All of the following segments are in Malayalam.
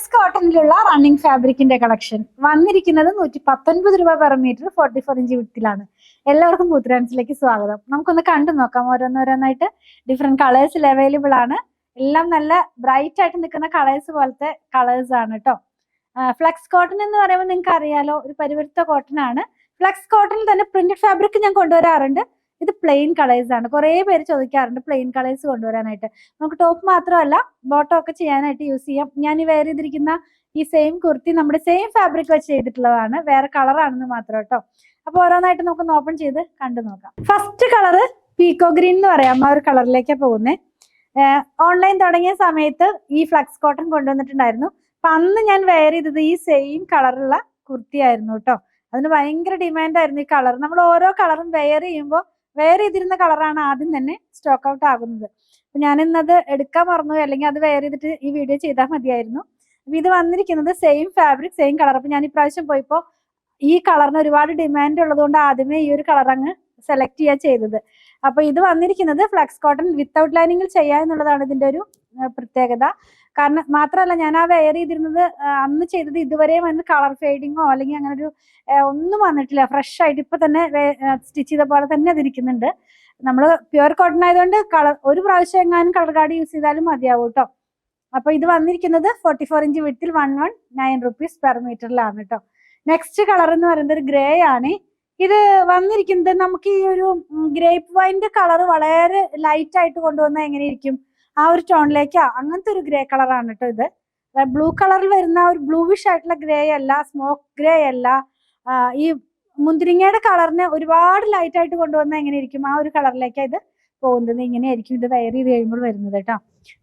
ഫ്ലക്സ് കോട്ടണിലുള്ള റണ്ണിങ് ഫാബ്രിക്കിന്റെ കളക്ഷൻ വന്നിരിക്കുന്നത് 119 രൂപ പെർ മീറ്റർ 44 ഇഞ്ച് വിട്ടിലാണ്. എല്ലാവർക്കും പൂത്തുരാൻസിലേക്ക് സ്വാഗതം. നമുക്കൊന്ന് കണ്ടു നോക്കാം ഓരോന്നോരോന്നായിട്ട്. ഡിഫറെന്റ് കളേഴ്സിൽ അവൈലബിൾ ആണ്. എല്ലാം നല്ല ബ്രൈറ്റ് ആയിട്ട് നിൽക്കുന്ന കളേഴ്സ് പോലത്തെ കളേഴ്സ് ആണ് കേട്ടോ. ഫ്ലക്സ് കോട്ടൺ എന്ന് പറയുമ്പോൾ നിങ്ങൾക്ക് അറിയാലോ, ഒരു പരിവരുത്ത കോട്ടൺ ആണ്. ഫ്ലക്സ് കോട്ടണിൽ തന്നെ പ്രിന്റഡ് ഫാബ്രിക് ഞാൻ കൊണ്ടുവരാറുണ്ട്. ഇത് പ്ലെയിൻ കളേഴ്സ് ആണ്. കുറെ പേര് ചോദിക്കാറുണ്ട് പ്ലെയിൻ കളേഴ്സ് കൊണ്ടുവരാനായിട്ട്. നമുക്ക് ടോപ്പ് മാത്രമല്ല ബോട്ടം ഒക്കെ ചെയ്യാനായിട്ട് യൂസ് ചെയ്യാം. ഞാൻ ഈ വെയർ ചെയ്തിരിക്കുന്ന ഈ സെയിം കുർത്തി നമ്മുടെ സെയിം ഫാബ്രിക് വെച്ച് ചെയ്തിട്ടുള്ളതാണ്. വേറെ കളറാണെന്ന് മാത്രം കേട്ടോ. അപ്പൊ ഓരോന്നായിട്ട് നമുക്കൊന്ന് ഓപ്പൺ ചെയ്ത് കണ്ടു നോക്കാം. ഫസ്റ്റ് കളറ് പീക്കോ ഗ്രീൻ എന്ന് പറയാം. ആ ഒരു കളറിലേക്കാണ് പോകുന്നത്. ഓൺലൈൻ തുടങ്ങിയ സമയത്ത് ഈ ഫ്ലക്സ് കോട്ടൺ കൊണ്ടുവന്നിട്ടുണ്ടായിരുന്നു. അപ്പൊ അന്ന് ഞാൻ വെയർ ചെയ്തത് ഈ സെയിം കളറുള്ള കുർത്തി ആയിരുന്നു കേട്ടോ. അതിന് ഭയങ്കര ഡിമാൻഡ് ആയിരുന്നു ഈ കളർ. നമ്മൾ ഓരോ കളറും വെയർ ചെയ്യുമ്പോൾ വെയർ ചെയ്തിരുന്ന കളറാണ് ആദ്യം തന്നെ സ്റ്റോക്ക് ഔട്ട് ആകുന്നത്. അപ്പൊ ഞാൻ ഇന്നത് എടുക്കാൻ മറന്നു, അല്ലെങ്കിൽ അത് വെയർ ചെയ്തിട്ട് ഈ വീഡിയോ ചെയ്താൽ മതിയായിരുന്നു. അപ്പൊ ഇത് വന്നിരിക്കുന്നത് സെയിം ഫാബ്രിക് സെയിം കളർ. അപ്പൊ ഞാൻ ഇപ്രാവശ്യം പോയപ്പോ ഈ കളറിന് ഒരുപാട് ഡിമാൻഡ് ഉള്ളതുകൊണ്ട് ആദ്യമേ ഈ ഒരു കളർ അങ്ങ് സെലക്ട് ചെയ്യാൻ ചെയ്തത്. അപ്പൊ ഇത് വന്നിരിക്കുന്നത് ഫ്ലക്സ് കോട്ടൺ വിത്തൗട്ട് ലൈനിങ്ങിൽ ചെയ്യുക എന്നുള്ളതാണ് ഇതിന്റെ ഒരു പ്രത്യേകത. കാരണം മാത്രമല്ല, ഞാൻ ആ വെയർ ചെയ്തിരുന്നത് അന്ന് ചെയ്തത് ഇതുവരെയും അതിന് കളർ ഫെയ്ഡിങ്ങോ അല്ലെങ്കിൽ അങ്ങനെ ഒരു ഒന്നും വന്നിട്ടില്ല. ഫ്രഷ് ആയിട്ട് ഇപ്പൊ തന്നെ സ്റ്റിച്ച് ചെയ്ത പോലെ തന്നെ അതിരിക്കുന്നുണ്ട്. നമ്മൾ പ്യുവർ കോട്ടൺ ആയതുകൊണ്ട് കളർ ഒരു പ്രാവശ്യം എങ്ങാനും കളർ കാർഡ് യൂസ് ചെയ്താലും മതിയാവും കേട്ടോ. അപ്പൊ ഇത് വന്നിരിക്കുന്നത് 44 ഇഞ്ച് വിട്ടിൽ 119 rupees പെർ മീറ്ററിലാണ് കേട്ടോ. നെക്സ്റ്റ് കളർ എന്ന് പറയുന്നത് ഒരു ഗ്രേ ആണ്. ഇത് വന്നിരിക്കുന്നത് നമുക്ക് ഈ ഒരു ഗ്രേപ്പ് വൈൻ്റെ കളർ വളരെ ലൈറ്റ് ആയിട്ട് കൊണ്ടുവന്നാൽ എങ്ങനെയിരിക്കും, ആ ഒരു ടോണിലേക്ക് അങ്ങനത്തെ ഒരു ഗ്രേ കളറാണ് കേട്ടോ. ഇത് ബ്ലൂ കളറിൽ വരുന്ന ഒരു ബ്ലൂവിഷ് ആയിട്ടുള്ള ഗ്രേ അല്ല, സ്മോക്ക് ഗ്രേ അല്ല. ഈ മുന്തിരിങ്ങയുടെ കളറിന് ഒരുപാട് ലൈറ്റ് ആയിട്ട് കൊണ്ടുവന്നാൽ എങ്ങനെയിരിക്കും, ആ ഒരു കളറിലേക്കാണ് ഇത് പോകുന്നത്. ഇങ്ങനെയായിരിക്കും ഇത് വെയർ ചെയ്ത് കഴിയുമ്പോൾ വരുന്നത് കേട്ടോ.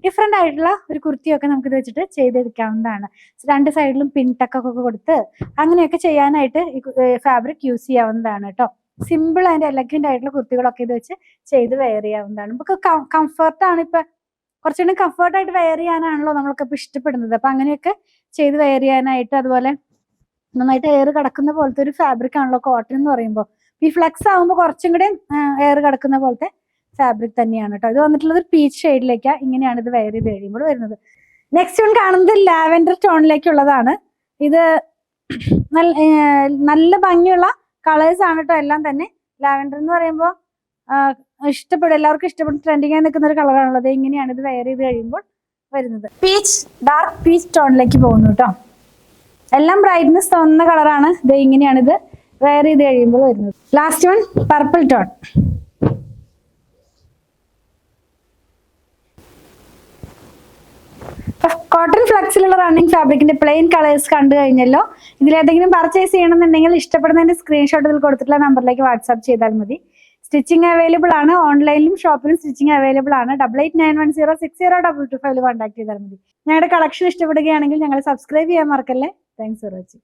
ഡിഫറെന്റ് ആയിട്ടുള്ള ഒരു കുർത്തിയൊക്കെ നമുക്ക് ഇത് വെച്ചിട്ട് ചെയ്തെടുക്കാവുന്നതാണ്. രണ്ട് സൈഡിലും പിൻ ടക്കൊക്കെ കൊടുത്ത് അങ്ങനെയൊക്കെ ചെയ്യാനായിട്ട് ഈ ഫാബ്രിക് യൂസ് ചെയ്യാവുന്നതാണ് കേട്ടോ. സിമ്പിൾ ആൻഡ് എലഗന്റ് ആയിട്ടുള്ള കുർത്തികളൊക്കെ ഇത് വെച്ച് ചെയ്ത് വെയർ ചെയ്യാവുന്നതാണ്. നമുക്ക് കംഫർട്ടാണ്. ഇപ്പൊ കുറച്ചുകൂടി കംഫർട്ടായിട്ട് വെയർ ചെയ്യാനാണല്ലോ നമ്മളൊക്കെ ഇപ്പൊ ഇഷ്ടപ്പെടുന്നത്. അപ്പൊ അങ്ങനെയൊക്കെ ചെയ്ത് വെയർ ചെയ്യാനായിട്ട്, അതുപോലെ നന്നായിട്ട് എയർ കിടക്കുന്ന പോലത്തെ ഒരു ഫാബ്രിക് ആണല്ലോ കോട്ടൺ എന്ന് പറയുമ്പോൾ. ഈ ഫ്ലെക്സ് ആകുമ്പോൾ കുറച്ചും കൂടെ എയർ കിടക്കുന്ന പോലത്തെ ഫാബ്രിക് തന്നെയാണ് കേട്ടോ. ഇത് വന്നിട്ടുള്ളത് ഒരു പീച്ച് ഷെയ്ഡിലേക്കാണ്. ഇങ്ങനെയാണ് ഇത് വെയർ ചെയ്ത് കഴിയുമ്പോൾ വരുന്നത്. നെക്സ്റ്റ് വൺ കാണുന്നത് ലാവൻഡർ ടോണിലേക്കുള്ളതാണ്. ഇത് നല്ല ഭംഗിയുള്ള കളേഴ്സ് ആണ് കേട്ടോ. എല്ലാം തന്നെ ലാവൻഡർ എന്ന് പറയുമ്പോൾ എല്ലാവർക്കും ഇഷ്ടപ്പെടും, ട്രെൻഡിങ് ആയി നിൽക്കുന്ന ഒരു കളറാണുള്ളത്. ഇങ്ങനെയാണ് ഇത് വെയർ ചെയ്ത് കഴിയുമ്പോൾ വരുന്നത്. പീച്ച് ഡാർക്ക് പീച്ച് ടോണിലേക്ക് പോകുന്നു കേട്ടോ. എല്ലാം ബ്രൈറ്റ്നെസ് തോന്നുന്ന കളറാണ്. ഇത് ഇങ്ങനെയാണ് ഇത് വെയർ ചെയ്ത് കഴിയുമ്പോൾ വരുന്നത്. Last one purple tone. Cotton ഫ്ലക്സിലുള്ള റണ്ണിങ് ഫാബ്രിക്കിന്റെ പ്ലെയിൻ കളേഴ്സ് കണ്ടു കഴിഞ്ഞല്ലോ. ഇതിലേതെങ്കിലും പർച്ചേസ് ചെയ്യണമെന്നുണ്ടെങ്കിൽ ഇഷ്ടപ്പെടുന്നതിന്റെ സ്ക്രീൻഷോട്ട് ഇതിൽ കൊടുത്തിട്ടുള്ള നമ്പറിലേക്ക് വാട്സാപ്പ് ചെയ്താൽ മതി. സ്റ്റിച്ചിങ് അവൈലബിൾ ആണ്. ഓൺലൈനിലും ഷോപ്പിലും സ്റ്റിച്ചിങ് അവൈലബിൾ ആണ്. 8891060225 കോൺടാക്ട് ചെയ്താൽ മതി. ഞങ്ങളുടെ കളക്ഷൻ ഇഷ്ടപ്പെടുകയാണെങ്കിൽ ഞങ്ങൾ സബ്സ്ക്രൈബ് ചെയ്യാൻ മറക്കല്ലേ. Thanks for watching.